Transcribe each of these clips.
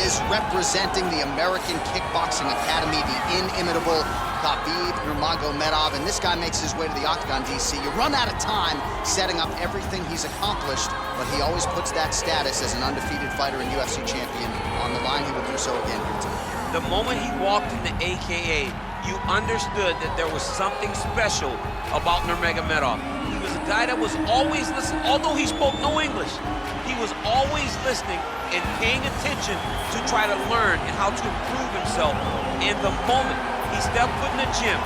is representing the American Kickboxing Academy, the inimitable KHABIB Nurmagomedov, and this guy makes his way to the octagon, DC. You run out of time setting up everything he's accomplished, but he always puts that status as an undefeated fighter and UFC champion on the line. He will do so again here tonight. The moment he walked in the AKA, you understood that there was something special about Nurmagomedov. He was a guy that was always listening, although he spoke no English. He was always listening and paying attention to try to learn and how to improve himself. And the moment he stepped foot in the gym,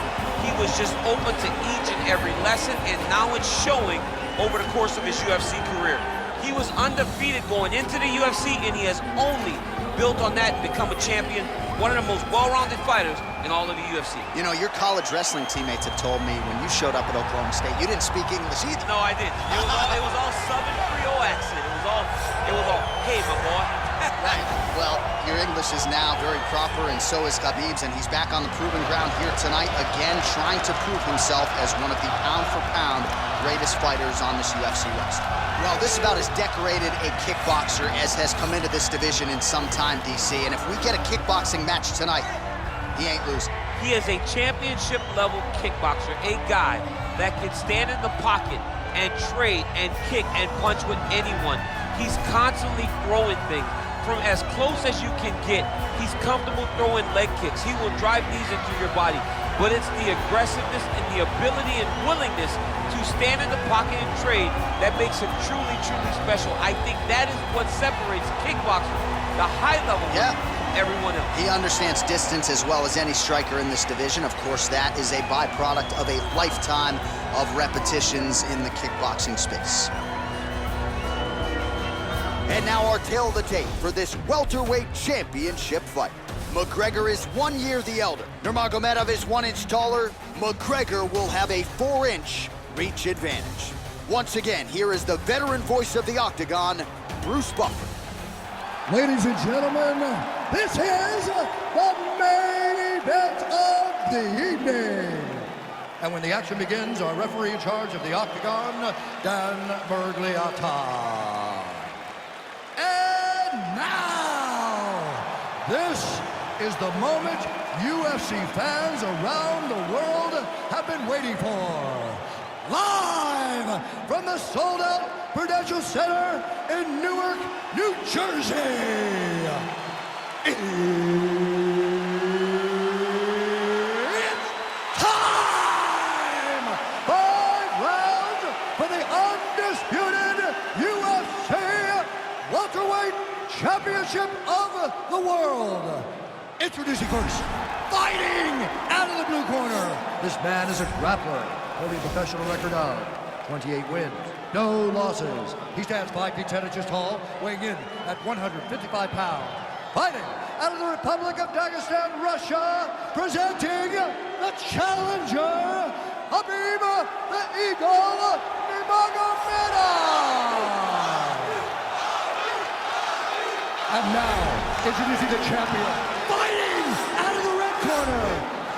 he was just open to each and every lesson, and now it's showing over the course of his UFC career. He was undefeated going into the UFC, and he has only built on that and become a champion, one of the most well-rounded fighters in all of the UFC. You know, your college wrestling teammates have told me when you showed up at Oklahoma State, you didn't speak English either. No, I didn't. It was all Southern Creole accent. It was all, hey, my boy. Right. Well, your English is now very proper, and so is KHABIB's, and he's back on the proving ground here tonight, again trying to prove himself as one of the pound-for-pound greatest fighters on this UFC roster. Well, this is about as decorated a kickboxer as has come into this division in some time, DC, and if we get a kickboxing match tonight, he ain't losing. He is a championship-level kickboxer, a guy that can stand in the pocket and trade and kick and punch with anyone. He's constantly throwing things from as close as you can get. He's comfortable throwing leg kicks. He will drive these into your body. But it's the aggressiveness and the ability and willingness to stand in the pocket and trade that makes him truly, truly special. I think that is what separates kickboxers, the high level, from everyone else. He understands distance as well as any striker in this division. Of course, that is a byproduct of a lifetime of repetitions in the kickboxing space. And now our tale of the tape for this welterweight championship fight. McGregor is 1 year the elder. Nurmagomedov is 1 inch taller. McGregor will have a 4-inch reach advantage. Once again, here is the veteran voice of the octagon, Bruce Buffer. Ladies and gentlemen, this is the main event of the evening. And when the action begins, our referee in charge of the octagon, Dan Bergliata. And now, this is the moment UFC fans around the world have been waiting for. Live from the sold-out Prudential Center in Newark, New Jersey. It's time! 5 rounds for the undisputed UFC welterweight championship of the world. Introducing first, fighting out of the blue corner. This man is a grappler, holding a professional record of 28 wins, no losses. He stands 5 feet 10 inches tall, weighing in at 155 pounds. Fighting out of the Republic of Dagestan, Russia, presenting the challenger, KHABIB the Eagle Nurmagomedov. And now, introducing the champion, fighting out of the red corner.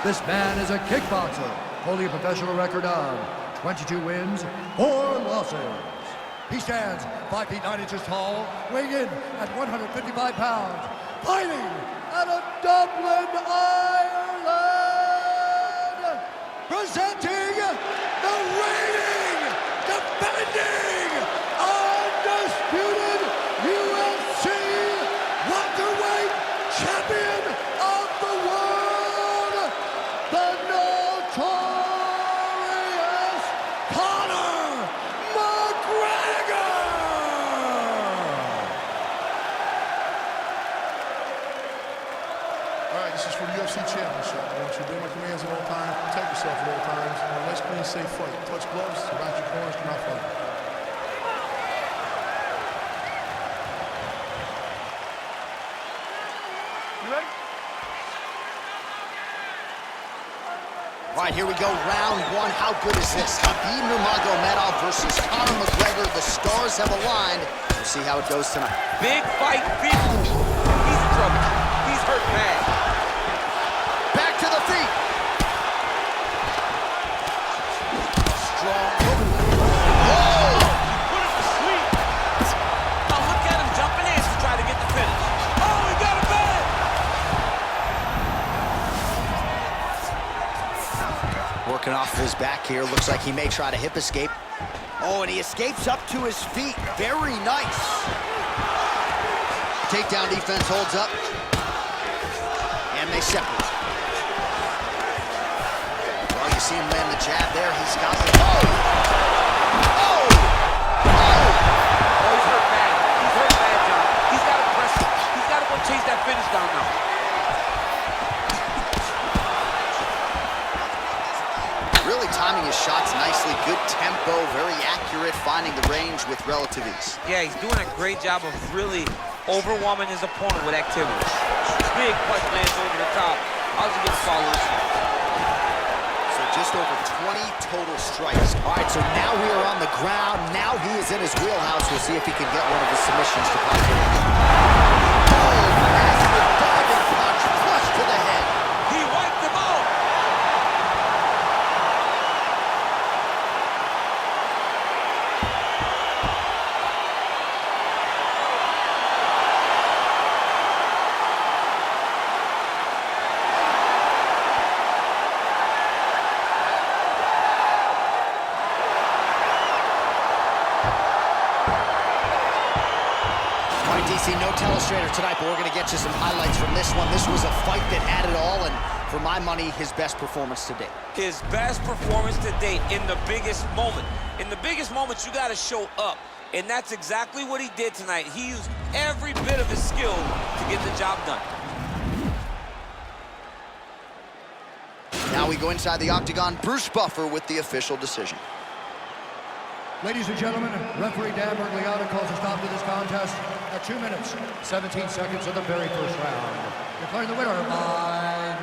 This man is a kickboxer, holding a professional record of 22 wins, 4 losses. He stands 5 feet 9 inches tall, weighing in at 155 pounds. Fighting out of Dublin, Ireland, presenting the reigning, defending, undisputed UFC welterweight champion of the world, the notorious CONOR McGregor! All right, this is for the UFC Championship. I want you to obey my commands at all times, protect yourself at all times, and a nice, clean, safe fight. Touch gloves, surround your corners, do not fight. You ready? All right, here we go, round 1. How good is this? KHABIB Nurmagomedov versus Conor McGregor. The stars have aligned. We'll see how it goes tonight. Big fight, big. He's in trouble. He's hurt bad. Back to the feet. Strong. Whoa! Put him to sleep. Now look at him jumping in to try to get the finish. Oh, he got him back. here. Looks like he may try to hip escape. Oh, and he escapes up to his feet. Very nice. Takedown defense holds up. And they separate. Well, you see him land the jab there. He's got the... Oh! Oh! Oh! He's hurt bad. He's hurt bad, John. He's got to press it. He's got to go chase that finish down now. Really timing his shots nicely. Good tempo, very accurate, finding the range with relative ease. Yeah, he's doing a great job of really overwhelming his opponent with activity. Big punch lands over the top. How's he get followed? So just over 20 total strikes. All right, so now we are on the ground. Now he is in his wheelhouse. We'll see if he can get one of his submissions to pop in. Oh, massive diving punch, flush to the head. He wiped him out. All right, DC, no telestrator tonight, but we're going to get you some highlights from this one. This was a fight that had it all, and for my money, his best performance to date. His best performance to date in the biggest moment. In the biggest moments, you got to show up. And that's exactly what he did tonight. He used every bit of his skill to get the job done. Now we go inside the octagon. Bruce Buffer with the official decision. Ladies and gentlemen, referee Dan Bergliano calls a stop to this contest at 2 minutes, 17 seconds of the very first round. Declaring the winner by